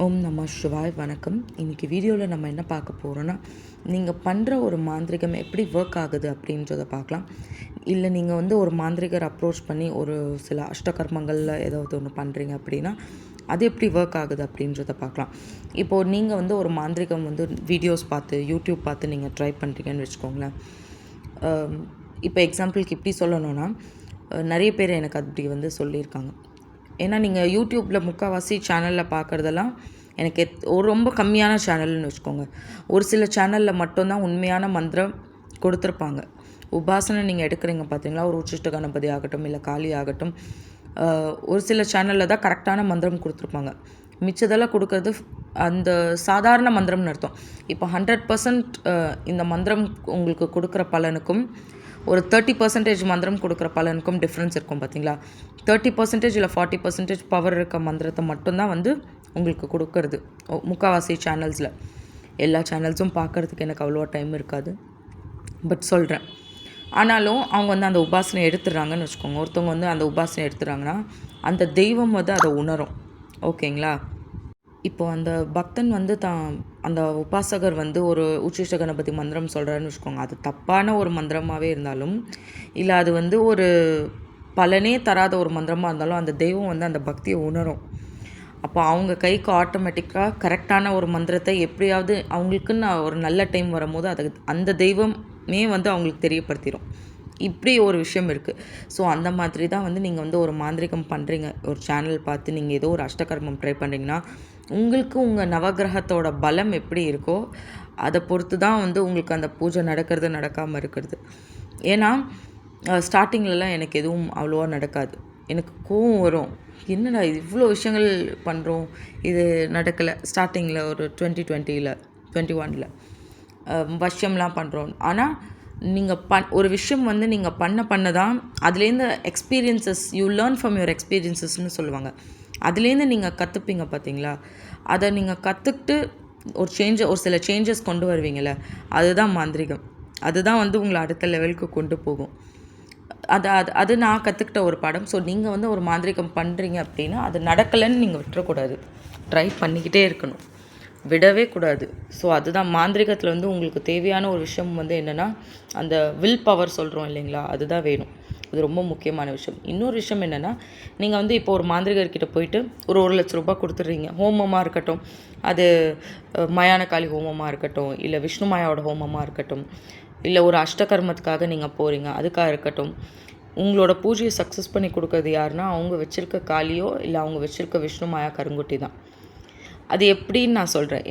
ஓம் நம சிவாய். வணக்கம். இன்றைக்கி வீடியோவில் நம்ம என்ன பார்க்க போகிறோன்னா, நீங்கள் பண்ணுற ஒரு மாந்திரிகம் எப்படி ஒர்க் ஆகுது அப்படின்றத பார்க்கலாம். இல்லை நீங்கள் ஒரு மாந்திரிகர் அப்ரோச் பண்ணி ஒரு சில அஷ்டகர்மங்களில் ஏதாவது ஒன்று பண்ணுறீங்க அப்படின்னா அது எப்படி ஒர்க் ஆகுது அப்படின்றத பார்க்கலாம். இப்போது நீங்கள் ஒரு மாந்திரிகம் வீடியோஸ் பார்த்து யூடியூப் பார்த்து நீங்கள் ட்ரை பண்ணுறீங்கன்னு வச்சுக்கோங்களேன். இப்போ எக்ஸாம்பிளுக்கு இப்படி சொல்லணுன்னா, நிறைய பேர் எனக்கு அப்படி சொல்லியிருக்காங்க. ஏன்னா நீங்கள் யூடியூப்பில் முக்கால்வாசி சேனலில் பார்க்குறதெல்லாம் எனக்கு ரொம்ப கம்மியான சேனல்னு வச்சுக்கோங்க. ஒரு சில சேனலில் மட்டும்தான் உண்மையான மந்திரம் கொடுத்துருப்பாங்க. உபாசனை நீங்கள் எடுக்கிறீங்க பார்த்தீங்களா, ஒரு உச்சிஷ்ட கணபதி ஆகட்டும் இல்லை காளி ஆகட்டும், ஒரு சில சேனலில் தான் கரெக்டான மந்திரம் கொடுத்துருப்பாங்க. மிச்சதெல்லாம் கொடுக்கறது அந்த சாதாரண மந்திரம்னு அர்த்தம். இப்போ 100% இந்த மந்திரம் உங்களுக்கு கொடுக்குற பலனுக்கும் ஒரு 30% மந்திரம் கொடுக்குற பலனுக்கும் டிஃப்ரென்ஸ் இருக்கும் பார்த்தீங்களா. 30% இல்லை 40% பவர் இருக்க மந்திரத்தை மட்டும்தான் உங்களுக்கு கொடுக்கறது முக்கால்வாசி சேனல்ஸில். எல்லா சேனல்ஸும் பார்க்குறதுக்கு எனக்கு அவ்வளோவா டைம் இருக்காது, பட் சொல்கிறேன். ஆனாலும் அவங்க அந்த உபாசனை எடுத்துடுறாங்கன்னு வச்சுக்கோங்க. ஒருத்தவங்க அந்த உபாசனை எடுத்துடுறாங்கன்னா அந்த தெய்வம் அதை உணரும். ஓகேங்களா. இப்போ அந்த பக்தன் அந்த உபாசகர் ஒரு உச்சிஷ்ட கணபதி மந்திரம் சொல்கிறாருன்னு வச்சுக்கோங்க. அது தப்பான ஒரு மந்திரமாகவே இருந்தாலும் இல்லை அது ஒரு பலனே தராத ஒரு மந்திரமாக இருந்தாலும் அந்த தெய்வம் அந்த பக்தியை உணரும். அப்போ அவங்க கைக்கு ஆட்டோமேட்டிக்காக கரெக்டான ஒரு மந்திரத்தை எப்படியாவது அவங்களுக்குன்னு ஒரு நல்ல டைம் வரும்போது அந்த தெய்வமே அவங்களுக்கு தெரியப்படுத்திடும். இப்படி ஒரு விஷயம் இருக்குது. ஸோ அந்த மாதிரி தான் நீங்கள் ஒரு மாந்திரிகம் பண்ணுறீங்க, ஒரு சேனல் பார்த்து நீங்கள் ஏதோ ஒரு அஷ்டகர்மம் ட்ரை பண்ணுறீங்கன்னா உங்களுக்கு உங்கள் நவகிரகத்தோட பலம் எப்படி இருக்கோ அதை பொறுத்து தான் உங்களுக்கு அந்த பூஜை நடக்கிறது நடக்காமல் இருக்கிறது. ஏன்னா ஸ்டார்டிங்லலாம் எனக்கு எதுவும் அவ்வளோவா நடக்காது. எனக்கு கோவம் வரும், என்னடா இவ்வளோ விஷயங்கள் பண்ணுறோம் இது நடக்கலை. ஸ்டார்டிங்கில் ஒரு 2020 21 வருஷம்லாம் பண்ணுறோம். ஆனால் நீங்கள் ஒரு விஷயம் நீங்கள் பண்ண தான் அதுலேருந்து experiences you learn from your எக்ஸ்பீரியன்சஸ்ன்னு சொல்லுவாங்க. அதுலேருந்து நீங்கள் கற்றுப்பீங்க பார்த்தீங்களா. அதை நீங்கள் கற்றுக்கிட்டு ஒரு சில சேஞ்சஸ் கொண்டு வருவீங்கள, அதுதான் மாந்திரிகம். அதுதான் உங்களை அடுத்த லெவலுக்கு கொண்டு போகும். அது நான் கற்றுக்கிட்ட ஒரு பாடம். ஸோ நீங்கள் ஒரு மாந்திரிகம் பண்ணுறீங்க அப்படின்னா அது நடக்கலைன்னு நீங்கள் விட்டுறக்கூடாது, ட்ரை பண்ணிக்கிட்டே இருக்கணும், விடவே கூடாது. ஸோ அதுதான் மாந்திரிகத்தில் உங்களுக்கு தேவையான ஒரு விஷயம் என்னென்னா அந்த வில் பவர் சொல்கிறோம் இல்லைங்களா, அதுதான் வேணும். அது ரொம்ப முக்கியமான விஷயம். இன்னொரு விஷயம் என்னென்னா, நீங்கள் இப்போ ஒரு மாந்திரிகர்கிட்ட போயிட்டு ஒரு 1,00,000 ரூபாய் கொடுத்துட்றீங்க. ஹோமமாக இருக்கட்டும், அது மயானகாளி ஹோமமாக இருக்கட்டும், இல்லை விஷ்ணு மாயாவோட ஹோமமாக இருக்கட்டும், இல்லை ஒரு அஷ்டகர்மத்துக்காக நீங்கள் போகிறீங்க அதுக்காக இருக்கட்டும், உங்களோட பூஜையை சக்ஸஸ் பண்ணி கொடுக்குறது யாருன்னா அவங்க வச்சுருக்க காளியோ இல்லை அவங்க வச்சுருக்க விஷ்ணு மாயா கருங்குட்டி தான். அது எப்படின்னு நான் சொல்கிறேன்.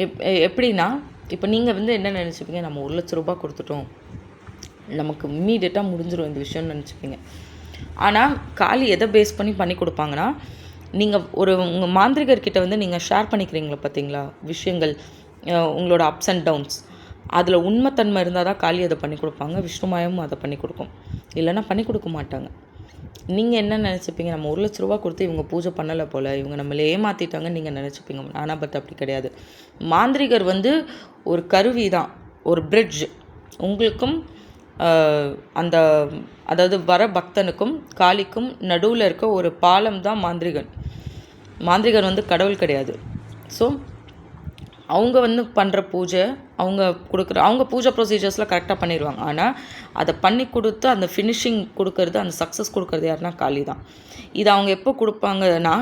எப்படின்னா இப்போ நீங்கள் என்ன நினச்சிப்பீங்க, நம்ம 1,00,000 ரூபாய் கொடுத்துட்டோம், நமக்கு இம்மீடியட்டாக முடிஞ்சிடும் இந்த விஷயம்னு நினச்சிப்பீங்க. ஆனால் காளி எதை பேஸ் பண்ணி கொடுப்பாங்கன்னா, நீங்கள் உங்கள் மாந்திரிகர்கிட்ட நீங்கள் ஷேர் பண்ணிக்கிறீங்களா பார்த்தீங்களா விஷயங்கள், உங்களோட அப்ஸ் அண்ட் டவுன்ஸ், அதில் உண்மைத்தன்மை இருந்தால் தான் காளி அதை பண்ணி கொடுப்பாங்க. விஷ்ணுமாயமும் அதை பண்ணி கொடுக்கும், இல்லைன்னா பண்ணி கொடுக்க மாட்டாங்க. நீங்கள் என்ன நினச்சிப்பீங்க, நம்ம 1,00,000 ரூபா கொடுத்து இவங்க பூஜை பண்ணலை போல், இவங்க நம்மளை ஏமாற்றிட்டாங்கன்னு நீங்கள் நினச்சிப்பீங்க. ஆனால் பட் அப்படி கிடையாது. மாந்திரிகர் ஒரு கருவி தான், ஒரு பிரிட்ஜ். உங்களுக்கும் அதாவது வர பக்தனுக்கும் காளிக்கும் நடுவில் இருக்க ஒரு பாலம் தான் மாந்திரிகன். மாந்திரிகர் கடவுள் கிடையாது. ஸோ அவங்க பண்ணுற பூஜை, அவங்க பூஜை ப்ரொசீஜர்ஸ்லாம் கரெக்டாக பண்ணிடுவாங்க. ஆனால் அதை பண்ணி கொடுத்து அந்த ஃபினிஷிங் கொடுக்கறது, அந்த சக்ஸஸ் கொடுக்கறது யாருன்னா காளி தான். இது அவங்க எப்போ கொடுப்பாங்கன்னா,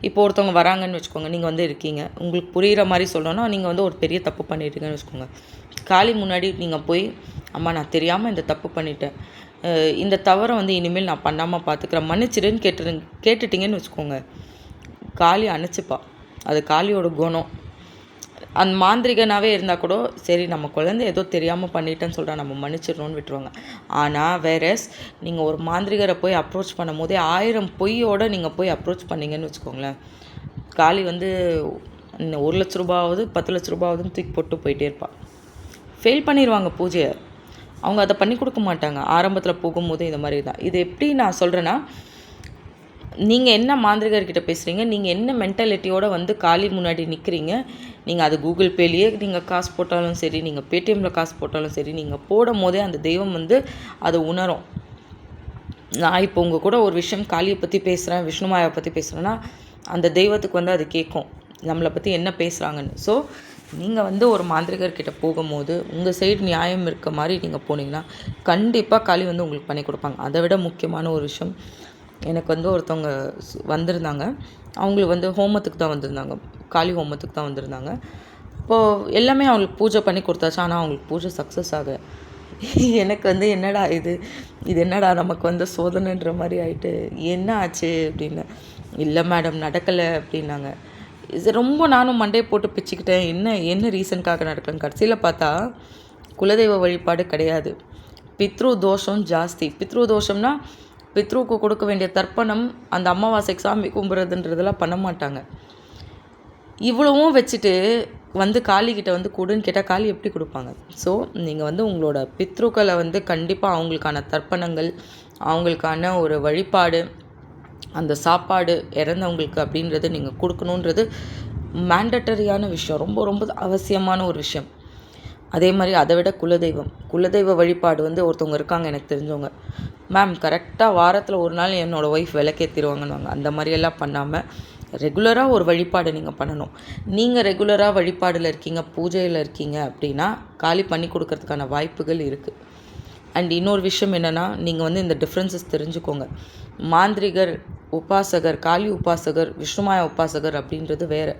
இப்போ ஒருத்தவங்க வராங்கன்னு வச்சுக்கோங்க, நீங்கள் இருக்கீங்க, உங்களுக்கு புரிகிற மாதிரி சொல்லணும்னா, நீங்கள் ஒரு பெரிய தப்பு பண்ணிட்டீங்கன்னு வச்சுக்கோங்க. காளி முன்னாடி நீங்கள் போய், அம்மா நான் தெரியாமல் இந்த தப்பு பண்ணிட்டேன், இந்த தவறை இனிமேல் நான் பண்ணாமல் பார்த்துக்கிறேன், மன்னிச்சிடுன்னு கேட்டுட்டிங்கன்னு வச்சுக்கோங்க, காளி அணைச்சிப்பா. அது காளியோட குணம். அந்த மாந்திரிகனாகவே இருந்தால் கூட சரி, நம்ம குழந்தை ஏதோ தெரியாமல் பண்ணிட்டேன்னு சொல்கிறா, நம்ம மன்னிச்சிடணும்னு விட்டுருவாங்க. ஆனால் வேறஸ் நீங்கள் ஒரு மாந்திரிகரை போய் அப்ரோச் பண்ணும் போதே 1000 பொய்யோடு நீங்கள் போய் அப்ரோச் பண்ணிங்கன்னு வச்சுக்கோங்களேன், காளி 1,00,000 ரூபாவது 10,00,000 ரூபாவதுன்னு தூக்கி போட்டு போயிட்டே இருப்பாள். ஃபெயில் பண்ணிடுவாங்க பூஜையை. அவங்க அதை பண்ணி கொடுக்க மாட்டாங்க. ஆரம்பத்தில் போகும்போது இந்த மாதிரி தான். இது எப்படி நான் சொல்கிறேன்னா, நீங்கள் என்ன மாந்திரிகர்கிட்ட பேசுகிறீங்க, நீங்கள் என்ன மென்டாலிட்டியோடு காளி முன்னாடி நிற்கிறீங்க, நீங்கள் அது கூகுள் பேலேயே நீங்கள் காசு போட்டாலும் சரி, நீங்கள் பேடிஎம்மில் காசு போட்டாலும் சரி, நீங்கள் போடும் போதே அந்த தெய்வம் அதை உணரும். நான் இப்போ உங்கள் கூட ஒரு விஷயம் காளியை பற்றி பேசுகிறேன், விஷ்ணுமாயை பற்றி பேசுகிறேன்னா அந்த தெய்வத்துக்கு அது கேட்கும். நம்மளை பற்றி என்ன பேசுகிறாங்கன்னு. ஸோ நீங்கள் வந்து ஒரு மாந்திரிகர்கிட்ட போகும்போது உங்கள் சைடு நியாயம் இருக்க மாதிரி நீங்கள் போனீங்கன்னா கண்டிப்பாக காளி வந்து உங்களுக்கு பண்ணி கொடுப்பாங்க. அதை விட முக்கியமான ஒரு விஷயம், எனக்கு வந்து ஒருத்தவங்க வந்திருந்தாங்க. அவங்களுக்கு வந்து ஹோமத்துக்கு தான் வந்திருந்தாங்க, காளி ஹோமத்துக்கு தான் வந்திருந்தாங்க. இப்போது எல்லாமே அவங்களுக்கு பூஜை பண்ணி கொடுத்தாச்சு. ஆனால் அவங்களுக்கு பூஜை சக்ஸஸ் ஆகலை. எனக்கு வந்து என்னடா இது என்னடா நமக்கு வந்து சோதனைன்ற மாதிரி ஆகிட்டு, என்ன ஆச்சு அப்படின்னு. இல்லை மேடம் நடக்கலை அப்படின்னாங்க. இது ரொம்ப நானும் மண்டையை போட்டு பிச்சுக்கிட்டேன், என்ன ரீசனுக்காக நடக்கலன்னு. கடைசியில் பார்த்தா குலதெய்வ வழிபாடு கிடையாது, பித்ரு தோஷம் ஜாஸ்தி. பித்ரு தோஷம்னா பித்ருக்கு கொடுக்க வேண்டிய தர்ப்பணம் அந்த அமாவாசைக்கு சாமி கும்பிட்றதுன்றதெல்லாம் பண்ண மாட்டாங்க. இவ்வளவும் வச்சுட்டு வந்து காளிக்கிட்ட வந்து கொடுன்னு கேட்டால் காளி எப்படி கொடுப்பாங்க? ஸோ நீங்கள் வந்து உங்களோட பித்ருக்களை வந்து கண்டிப்பாக அவங்களுக்கான தர்ப்பணங்கள், அவங்களுக்கான ஒரு வழிபாடு, அந்த சாப்பாடு இறந்தவங்களுக்கு அப்படின்றது நீங்கள் கொடுக்கணுன்றது மேண்டட்டரியான விஷயம், ரொம்ப ரொம்ப அவசியமான ஒரு விஷயம். அதே மாதிரி அதை விட குலதெய்வ வழிபாடு வந்து ஒருத்தவங்க இருக்காங்க எனக்கு தெரிஞ்சவங்க. மேம் கரெக்டாக வாரத்தில் ஒரு நாள் என்னோடய ஒய்ஃப் விளக்கேற்றிடுவாங்கன்னுவாங்க. அந்த மாதிரியெல்லாம் பண்ணாமல் ரெகுலராக ஒரு வழிபாடு நீங்கள் பண்ணணும். நீங்கள் ரெகுலராக வழிபாடில் இருக்கீங்க, பூஜையில் இருக்கீங்க அப்படின்னா காளி பண்ணி கொடுக்கறதுக்கான வாய்ப்புகள் இருக்குது. அண்ட் இன்னொரு விஷயம் என்னென்னா, நீங்கள் வந்து இந்த டிஃப்ரென்சஸ் தெரிஞ்சுக்கோங்க. மாந்திரிகர், உபாசகர், காளி உபாசகர், விஷ்ணுமாயா உபாசகர் அப்படின்றது வேறு.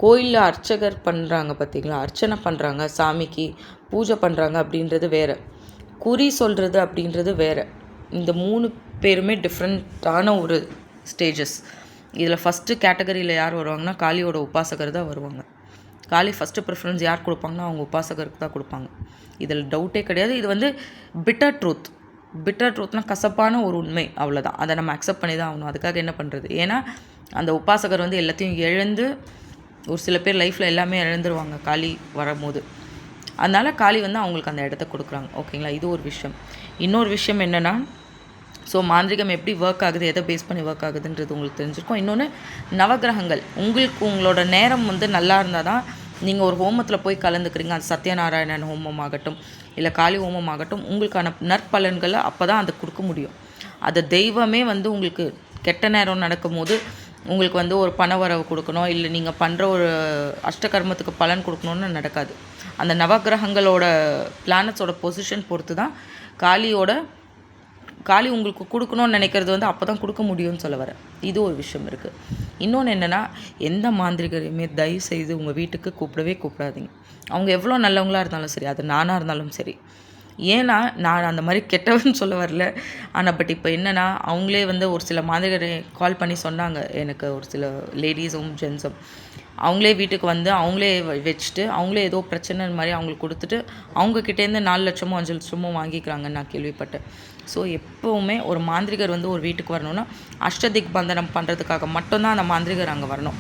கோயிலில் அர்ச்சகர் பண்ணுறாங்க பார்த்தீங்களா, அர்ச்சனை பண்ணுறாங்க, சாமிக்கு பூஜை பண்ணுறாங்க அப்படின்றது வேறு. குறி சொல்கிறது அப்படின்றது வேறு. இந்த 3 பேருமே டிஃப்ரெண்ட்டான ஒரு ஸ்டேஜஸ். இதில் ஃபஸ்ட்டு கேட்டகரியில் யார் வருவாங்கன்னா காளியோட உபாசகர் தான் வருவாங்க. காளி ஃபஸ்ட்டு ப்ரிஃபரன்ஸ் யார் கொடுப்பாங்கன்னா அவங்க உபாசகருக்கு தான் கொடுப்பாங்க. இதில் டவுட்டே கிடையாது. இது வந்து பிட்டர் ட்ரூத்னால் கசப்பான ஒரு உண்மை, அவ்வளோதான். அதை நம்ம அக்செப்ட் பண்ணி தான் ஆகணும். அதுக்காக என்ன பண்ணுறது? ஏன்னா அந்த உபாசகர் வந்து எல்லாத்தையும் இழந்து, ஒரு சில பேர் லைஃப்பில் எல்லாமே இழந்துருவாங்க காளி வரும்போது. அதனால் காளி வந்து அவங்களுக்கு அந்த இடத்த கொடுக்குறாங்க. ஓகேங்களா? இது ஒரு விஷயம். இன்னொரு விஷயம் என்னென்னா, ஸோ மாந்திரிகம் எப்படி ஒர்க் ஆகுது, எதை பேஸ் பண்ணி ஒர்க் ஆகுதுன்றது உங்களுக்கு தெரிஞ்சிருக்கும். இன்னொன்று நவகிரகங்கள். உங்களோட நேரம் வந்து நல்லா இருந்தால் தான் நீங்கள் ஒரு ஹோமத்தில் போய் கலந்துக்கிறீங்க. அது சத்யநாராயணன் ஹோமம் ஆகட்டும், இல்லை காளி ஹோமம் ஆகட்டும், உங்களுக்கான நற்பலன்களை அப்போ தான் அதை கொடுக்க முடியும். அதை தெய்வமே வந்து உங்களுக்கு கெட்ட நேரம் நடக்கும் போது உங்களுக்கு வந்து ஒரு பணவரவு கொடுக்கணும், இல்லை நீங்கள் பண்ணுற ஒரு அஷ்டகர்மத்துக்கு பலன் கொடுக்கணுன்னு நடக்காது. அந்த நவகிரகங்களோட பிளானட்ஸோட பொசிஷன் பொறுத்து தான் காளி உங்களுக்கு கொடுக்கணும்னு நினைக்கிறது வந்து அப்போ தான் கொடுக்க முடியும்னு சொல்ல வரேன். இது ஒரு விஷயம் இருக்குது. இன்னொன்று என்னென்னா, எந்த மாந்திரிகரையுமே தயவு செய்து உங்கள் வீட்டுக்கு கூப்பிடாதீங்க. அவங்க எவ்வளோ நல்லவங்களாக இருந்தாலும் சரி, அது நானாக இருந்தாலும் சரி. ஏன்னா நான் அந்த மாதிரி கெட்டவன்னு சொல்ல வரல. ஆனால் பட் இப்போ என்னென்னா, அவங்களே வந்து ஒரு சில மாந்திரிகரை கால் பண்ணி சொன்னாங்க எனக்கு, ஒரு சில லேடிஸும் ஜென்ஸும். அவங்களே வீட்டுக்கு வந்து அவங்களே வச்சுட்டு அவங்களே ஏதோ பிரச்சனை மாதிரி அவங்களுக்கு கொடுத்துட்டு அவங்கக்கிட்டேருந்து 4 லட்சமோ 5 லட்சமோ வாங்கிக்கிறாங்கன்னு நான் கேள்விப்பட்டேன். ஸோ எப்போவுமே ஒரு மாந்திரிகர் வந்து ஒரு வீட்டுக்கு வரணும்னா அஷ்டதிக் பந்தனம் பண்ணுறதுக்காக மட்டும்தான் அந்த மாந்திரிகர் அங்கே வரணும்.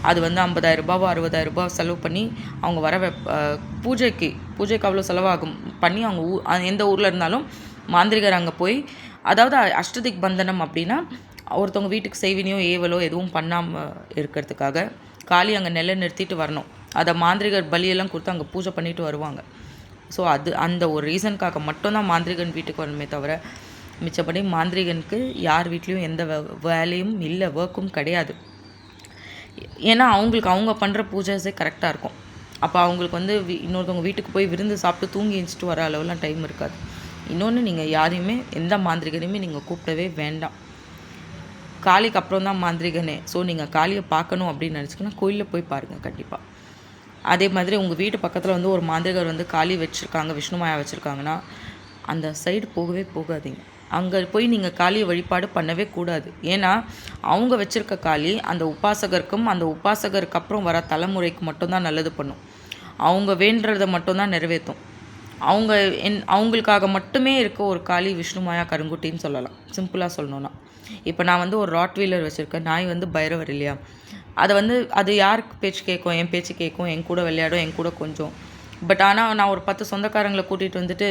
அது வந்து 50,000 ரூபாவோ 60,000 செலவு பண்ணி அவங்க வர பூஜைக்கு அவ்வளோ செலவாகும் பண்ணி அவங்க எந்த ஊரில் இருந்தாலும் மாந்திரிகர் அங்கே போய், அதாவது அஷ்டதிக் பந்தனம் அப்படின்னா ஒருத்தவங்க வீட்டுக்கு செய்வினியோ ஏவலோ எதுவும் பண்ணாமல் இருக்கிறதுக்காக காளி அங்கே நெல்லை நிறுத்திட்டு வரணும். அதை மாந்திரிகர் பலியெல்லாம் கொடுத்து அங்கே பூஜை பண்ணிட்டு வருவாங்க. ஸோ அந்த ஒரு ரீசனுக்காக மட்டும்தான் மாந்திரிகன் வீட்டுக்கு வரணுமே தவிர, மிச்சப்படி மாந்திரிகனுக்கு யார் வீட்லேயும் எந்த வேலையும் இல்லை, ஒர்க்கும் கிடையாது. ஏன்னா அவங்க பண்ணுற பூஜைஸே கரெக்டாக இருக்கும். அப்போ அவங்களுக்கு வந்து இன்னொருத்தவங்க வீட்டுக்கு போய் விருந்து சாப்பிட்டு தூங்கி எழுந்திட்டு வர அளவுலாம் டைம் இருக்காது. இன்னொன்று, நீங்கள் யாரையுமே எந்த மாந்திரிகனையுமே நீங்கள் கூப்பிடவே வேண்டாம். காளிக்கு அப்புறம் தான் மாந்திரிகனே. ஸோ நீங்கள் காளியை பார்க்கணும் அப்படின்னு நினச்சிங்கன்னா கோயிலில் போய் பாருங்கள் கண்டிப்பாக. அதே மாதிரி உங்கள் வீட்டு பக்கத்தில் வந்து ஒரு மாந்திரிகர் வந்து காளி வச்சுருக்காங்க, விஷ்ணுமாயா வச்சுருக்காங்கன்னா அந்த சைடு போகவே போகாதீங்க. அங்கே போய் நீங்கள் காளியை வழிபாடு பண்ணவே கூடாது. ஏன்னா அவங்க வச்சுருக்க காளி அந்த உபாசகருக்கும் அந்த உபாசகருக்கு அப்புறம் வர தலைமுறைக்கு மட்டும்தான் நல்லது பண்ணும். அவங்க வேண்டுறதை மட்டும்தான் நிறைவேற்றும். அவங்களுக்காக மட்டுமே இருக்க ஒரு காளி விஷ்ணுமாயா கருங்குட்டின்னு சொல்லலாம், சிம்பிளாக சொல்லணுன்னா. இப்போ நான் வந்து ஒரு ராட்வீலர் வச்சுருக்கேன். நாய் வந்து பைரவர் இல்லையா, அது யாருக்கு பேச்சு கேட்கும்? என் பேச்சு கேட்கும், என் கூட விளையாடும், என் கூட கொஞ்சம். பட் ஆனால் நான் ஒரு 10 சொந்தக்காரங்களை கூட்டிகிட்டு வந்துட்டு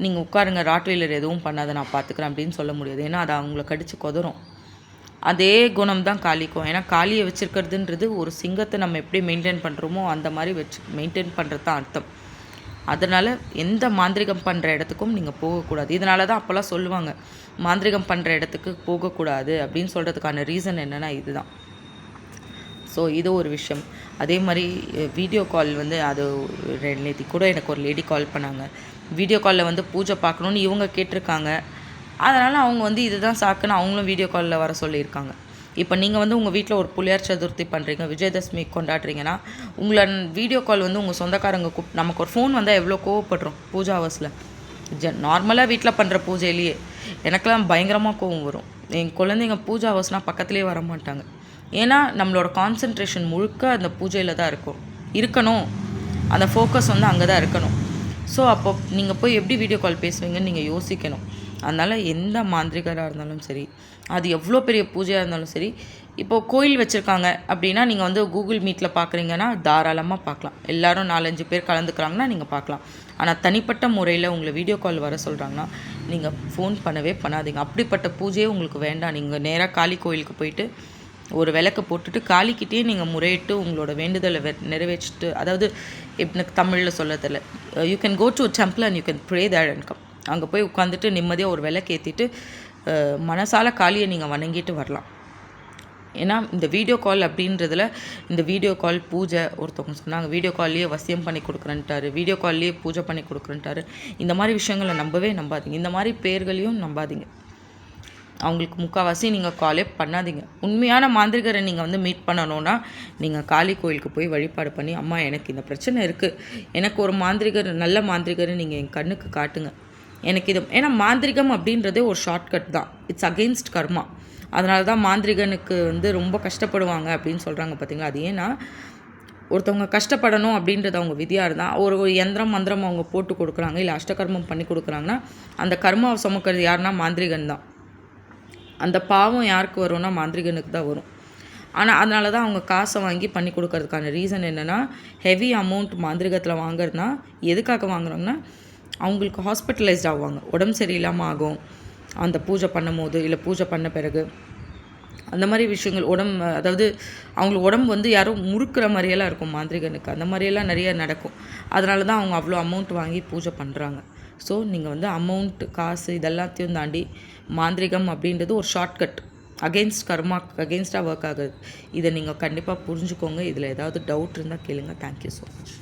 நீங்கள் உட்காருங்க, ராட்வீலர் எதுவும் பண்ணாத, நான் பார்த்துக்கிறேன் அப்படின்னு சொல்ல முடியாது. ஏன்னா அது அவங்கள கடிச்சு கொதரும். அதே குணம் தான் காளிக்கும். ஏன்னா காளியை வச்சுருக்கிறதுன்றது ஒரு சிங்கத்தை நம்ம எப்படி மெயின்டைன் பண்ணுறோமோ அந்த மாதிரி மெயின்டைன் பண்ணுறது தான் அர்த்தம். அதனால் எந்த மாந்திரிகம் பண்ணுற இடத்துக்கும் நீங்கள் போகக்கூடாது. இதனால தான் அப்போல்லாம் சொல்லுவாங்க மாந்திரிகம் பண்ணுற இடத்துக்கு போகக்கூடாது அப்படின்னு சொல்கிறதுக்கான ரீசன் என்னென்னா இதுதான். ஸோ இது ஒரு விஷயம். அதே மாதிரி வீடியோ கால் வந்து அது நேத்தி கூட எனக்கு ஒரு லேடி கால் பண்ணாங்க. வீடியோ காலில் வந்து பூஜை பார்க்கணுன்னு இவங்க கேட்டிருக்காங்க. அதனால் அவங்க வந்து இதுதான் சாக்குன்னு அவங்களும் வீடியோ காலில் வர சொல்லியிருக்காங்க. இப்போ நீங்கள் வந்து உங்கள் வீட்டில் ஒரு புலியார் சதுர்த்தி பண்ணுறீங்க, விஜயதசமி கொண்டாடுறீங்கன்னா, உங்களை வீடியோ கால் வந்து உங்கள் சொந்தக்காரங்க நமக்கு ஒரு ஃபோன் வந்தால் எவ்வளோ கோவப்படுறோம் பூஜா ஹவர்ஸில். நார்மலாக வீட்டில் பண்ணுற பூஜையிலேயே எனக்கெல்லாம் பயங்கரமாக கோவம் வரும். என் குழந்தைங்க பூஜா ஹவர்ஸ்னால் பக்கத்துலேயே வர மாட்டாங்க. ஏன்னா நம்மளோட கான்சன்ட்ரேஷன் முழுக்க அந்த பூஜையில் தான் இருக்கணும். அந்த ஃபோக்கஸ் வந்து அங்கே தான் இருக்கணும். ஸோ அப்போ நீங்கள் போய் எப்படி வீடியோ கால் பேசுவீங்கன்னு நீங்கள் யோசிக்கணும். அதனால் எந்த மாந்திரிகராக இருந்தாலும் சரி, அது எவ்வளோ பெரிய பூஜையாக இருந்தாலும் சரி, இப்போது கோயில் வச்சுருக்காங்க அப்படின்னா நீங்கள் வந்து கூகுள் மீட்டில் பார்க்குறீங்கன்னா தாராளமாக பார்க்கலாம். எல்லோரும் 4-5 பேர் கலந்துக்கிறாங்கன்னா நீங்கள் பார்க்கலாம். ஆனால் தனிப்பட்ட முறையில் உங்களை வீடியோ கால் வர சொல்கிறாங்கன்னா நீங்கள் ஃபோன் பண்ணவே பண்ணாதீங்க. அப்படிப்பட்ட பூஜையே உங்களுக்கு வேண்டாம். நீங்கள் நேராக காளி கோயிலுக்கு போயிட்டு ஒரு விளக்கு போட்டுட்டு காளிக்கிட்டே நீங்கள் முறையிட்டு உங்களோட வேண்டுதலை நிறைவேற்றிட்டு, அதாவது எனக்கு தமிழில் சொல்ல தெரியல, you can go to temple and you can pray there and come. அங்கே போய் உட்காந்துட்டு நிம்மதியாக ஒரு விளக்கு ஏற்றிட்டு மனசால காளியை நீங்கள் வணங்கிட்டு வரலாம். ஏன்னா இந்த வீடியோ கால் அப்படின்றதுல இந்த வீடியோ கால் பூஜை, ஒருத்தவங்க சொன்னாங்க வீடியோ கால்லையே வசியம் பண்ணி கொடுக்குறேன்ட்டாரு, வீடியோ கால்லையே பூஜை பண்ணி கொடுக்குறேன்ட்டாரு. இந்த மாதிரி விஷயங்களை நம்பாதீங்க. இந்த மாதிரி பேர்களையும் நம்பாதீங்க. அவங்களுக்கு முக்கால்வாசி நீங்கள் காலே பண்ணாதீங்க. உண்மையான மாந்திரிகரை நீங்கள் வந்து மீட் பண்ணணுன்னா நீங்கள் காளி கோயிலுக்கு போய் வழிபாடு பண்ணி, அம்மா எனக்கு இந்த பிரச்சனை இருக்குது, எனக்கு ஒரு மாந்திரிகர், நல்ல மாந்திரிகரை நீங்கள் என் கண்ணுக்கு காட்டுங்க, எனக்கு இது. ஏன்னா மாந்திரிகம் அப்படின்றதே ஒரு ஷார்ட்கட் தான். இட்ஸ் அகெயின்ஸ்ட் கர்மா. அதனால தான் மாந்திரிகனுக்கு வந்து ரொம்ப கஷ்டப்படுவாங்க அப்படின்னு சொல்கிறாங்க பார்த்தீங்களா. அது ஏன்னா ஒருத்தவங்க கஷ்டப்படணும் அப்படின்றது அவங்க விதியாக இருந்தால் ஒரு யந்திரம் மந்திரம் அவங்க போட்டு கொடுக்குறாங்க, இல்லை அஷ்டகர்மம் பண்ணி கொடுக்குறாங்கன்னா அந்த கர்மாவை சுமக்கிறது யாருன்னா மாந்திரிகன் தான். அந்த பாவம் யாருக்கு வரும்னா மாந்திரிகனுக்கு தான் வரும். ஆனால் அதனால தான் அவங்க காசை வாங்கி பண்ணி கொடுக்கறதுக்கான ரீசன் என்னென்னா, ஹெவி அமௌண்ட் மாந்திரிகத்தில் வாங்குறதுனா எதுக்காக வாங்குறாங்கன்னா, அவங்களுக்கு ஹாஸ்பிட்டலைஸ்ட் ஆகுவாங்க, உடம்பு சரியில்லாமல் ஆகும் அந்த பூஜை பண்ணும் போது, இல்லை பூஜை பண்ண பிறகு அந்த மாதிரி விஷயங்கள். அதாவது அவங்களுக்கு உடம்பு வந்து யாரும் முறுக்கிற மாதிரியெல்லாம் இருக்கும் மாந்திரிகனுக்கு, அந்த மாதிரியெல்லாம் நிறைய நடக்கும். அதனால தான் அவங்க அவ்வளோ அமௌண்ட் வாங்கி பூஜை பண்ணுறாங்க. ஸோ நீங்கள் வந்து அமௌண்ட், காசு இதெல்லாத்தையும் தாண்டி மாந்திரிகம் அப்படின்றது ஒரு ஷார்ட்கட். அகெயின்ஸ்ட் கர்மாக்கு அகெயின்ஸ்டாக ஒர்க் ஆகுது. இதை நீங்கள் கண்டிப்பாக புரிஞ்சுக்கோங்க. இதில் ஏதாவது டவுட் இருந்தால் கேளுங்க. Thank you so much.